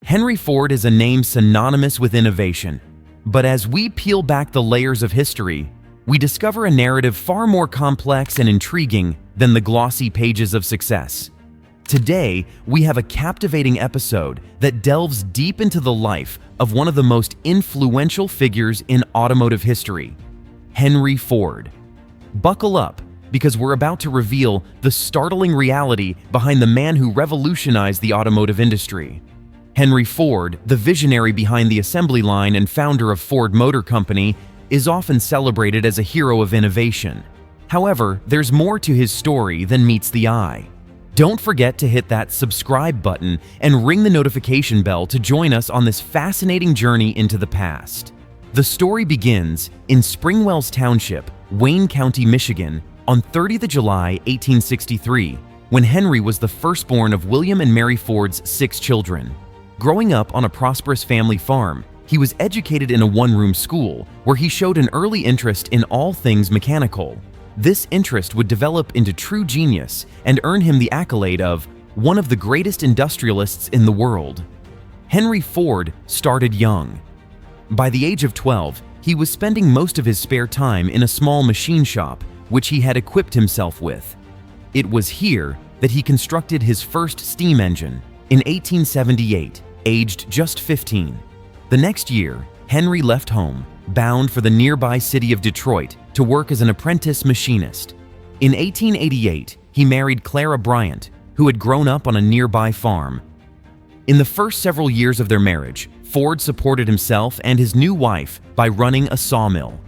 Henry Ford is a name synonymous with innovation. But as we peel back the layers of history, we discover a narrative far more complex and intriguing than the glossy pages of success. Today, we have a captivating episode that delves deep into the life of one of the most influential figures in automotive history, Henry Ford. Buckle up, because we're about to reveal the startling reality behind the man who revolutionized the automotive industry. Henry Ford, the visionary behind the assembly line and founder of Ford Motor Company, is often celebrated as a hero of innovation. However, there's more to his story than meets the eye. Don't forget to hit that subscribe button and ring the notification bell to join us on this fascinating journey into the past. The story begins in Springwells Township, Wayne County, Michigan, on 30th of July, 1863, when Henry was the firstborn of William and Mary Ford's 6 children. Growing up on a prosperous family farm, he was educated in a one-room school where he showed an early interest in all things mechanical. This interest would develop into true genius and earn him the accolade of one of the greatest industrialists in the world. Henry Ford started young. By the age of 12, he was spending most of his spare time in a small machine shop, which he had equipped himself with. It was here that he constructed his first steam engine in 1878, aged just 15. The next year, Henry left home, bound for the nearby city of Detroit to work as an apprentice machinist. In 1888, he married Clara Bryant, who had grown up on a nearby farm. In the first several years of their marriage, Ford supported himself and his new wife by running a sawmill.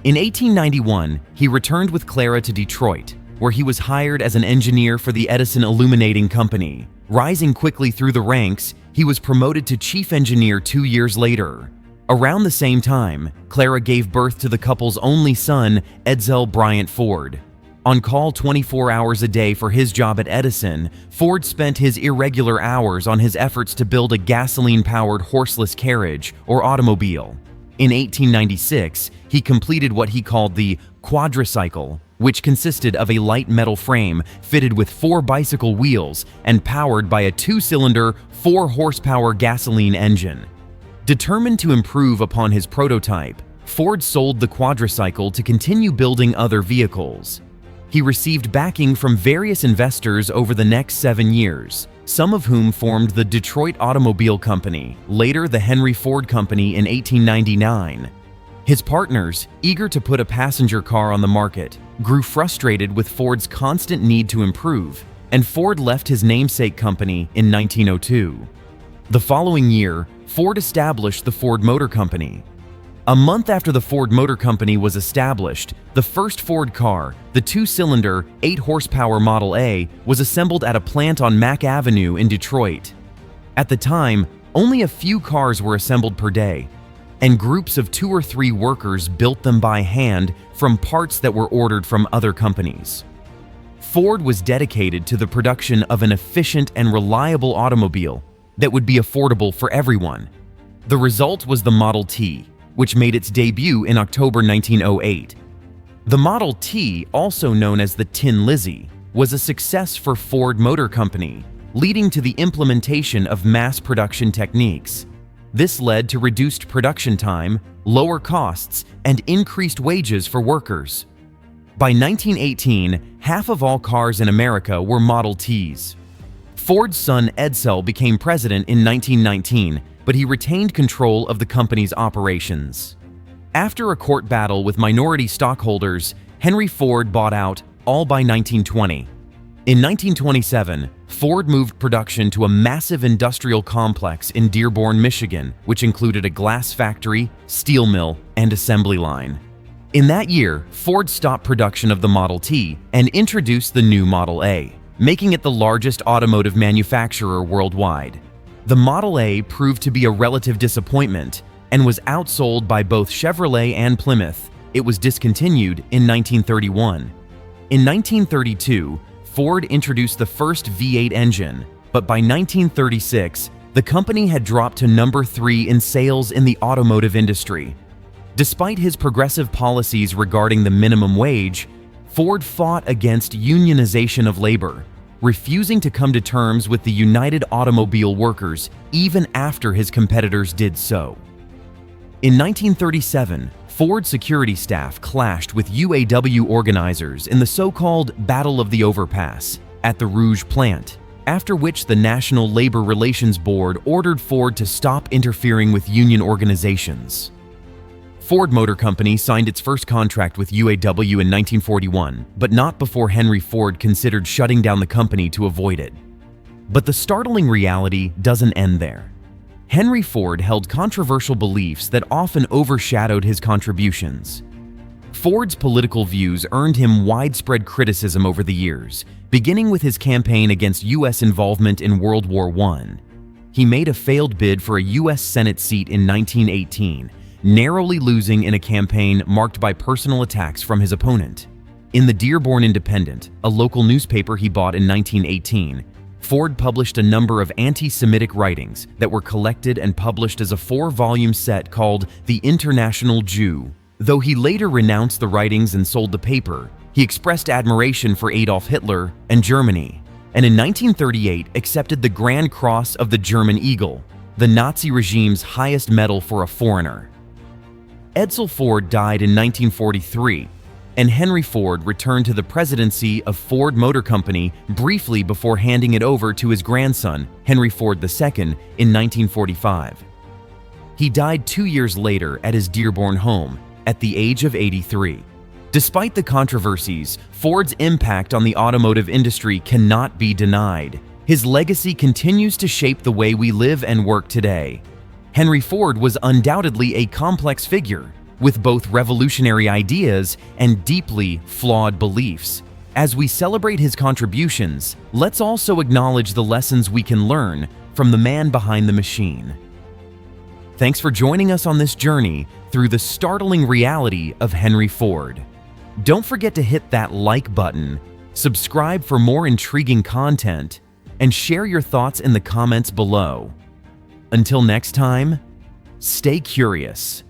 In 1891, he returned with Clara to Detroit, where he was hired as an engineer for the Edison Illuminating Company. Rising quickly through the ranks, he was promoted to chief engineer 2 years later. Around the same time, Clara gave birth to the couple's only son, Edsel Bryant Ford. On call 24 hours a day for his job at Edison, Ford spent his irregular hours on his efforts to build a gasoline-powered horseless carriage or automobile. In 1896, he completed what he called the quadricycle, which consisted of a light metal frame fitted with 4 bicycle wheels and powered by a 2-cylinder, 4-horsepower gasoline engine. Determined to improve upon his prototype, Ford sold the quadricycle to continue building other vehicles. He received backing from various investors over the next 7 years, some of whom formed the Detroit Automobile Company, later the Henry Ford Company in 1899. His partners, eager to put a passenger car on the market, grew frustrated with Ford's constant need to improve, and Ford left his namesake company in 1902. The following year, Ford established the Ford Motor Company. A month after the Ford Motor Company was established, the first Ford car, the 2-cylinder, 8-horsepower Model A, was assembled at a plant on Mack Avenue in Detroit. At the time, only a few cars were assembled per day, and groups of 2 or 3 workers built them by hand from parts that were ordered from other companies. Ford was dedicated to the production of an efficient and reliable automobile that would be affordable for everyone. The result was the Model T, which made its debut in October 1908. The Model T, also known as the Tin Lizzie, was a success for Ford Motor Company, leading to the implementation of mass production techniques. This led to reduced production time, lower costs, and increased wages for workers. By 1918, half of all cars in America were Model Ts. Ford's son Edsel became president in 1919, but he retained control of the company's operations. After a court battle with minority stockholders, Henry Ford bought out all by 1920. In 1927, Ford moved production to a massive industrial complex in Dearborn, Michigan, which included a glass factory, steel mill, and assembly line. In that year, Ford stopped production of the Model T and introduced the new Model A, making it the largest automotive manufacturer worldwide. The Model A proved to be a relative disappointment and was outsold by both Chevrolet and Plymouth. It was discontinued in 1931. In 1932, Ford introduced the first V8 engine, but by 1936, the company had dropped to number 3 in sales in the automotive industry. Despite his progressive policies regarding the minimum wage, Ford fought against unionization of labor, refusing to come to terms with the United Automobile Workers even after his competitors did so. In 1937, Ford security staff clashed with UAW organizers in the so-called Battle of the Overpass at the Rouge plant, after which the National Labor Relations Board ordered Ford to stop interfering with union organizations. Ford Motor Company signed its first contract with UAW in 1941, but not before Henry Ford considered shutting down the company to avoid it. But the startling reality doesn't end there. Henry Ford held controversial beliefs that often overshadowed his contributions. Ford's political views earned him widespread criticism over the years, beginning with his campaign against U.S. involvement in World War I. He made a failed bid for a U.S. Senate seat in 1918, narrowly losing in a campaign marked by personal attacks from his opponent. In the Dearborn Independent, a local newspaper he bought in 1918, Ford published a number of anti-Semitic writings that were collected and published as a 4-volume set called The International Jew. Though he later renounced the writings and sold the paper, he expressed admiration for Adolf Hitler and Germany, and in 1938 accepted the Grand Cross of the German Eagle, the Nazi regime's highest medal for a foreigner. Edsel Ford died in 1943, and Henry Ford returned to the presidency of Ford Motor Company briefly before handing it over to his grandson, Henry Ford II, in 1945. He died 2 years later at his Dearborn home, at the age of 83. Despite the controversies, Ford's impact on the automotive industry cannot be denied. His legacy continues to shape the way we live and work today. Henry Ford was undoubtedly a complex figure, with both revolutionary ideas and deeply flawed beliefs. As we celebrate his contributions, let's also acknowledge the lessons we can learn from the man behind the machine. Thanks for joining us on this journey through the startling reality of Henry Ford. Don't forget to hit that like button, subscribe for more intriguing content, and share your thoughts in the comments below. Until next time, stay curious.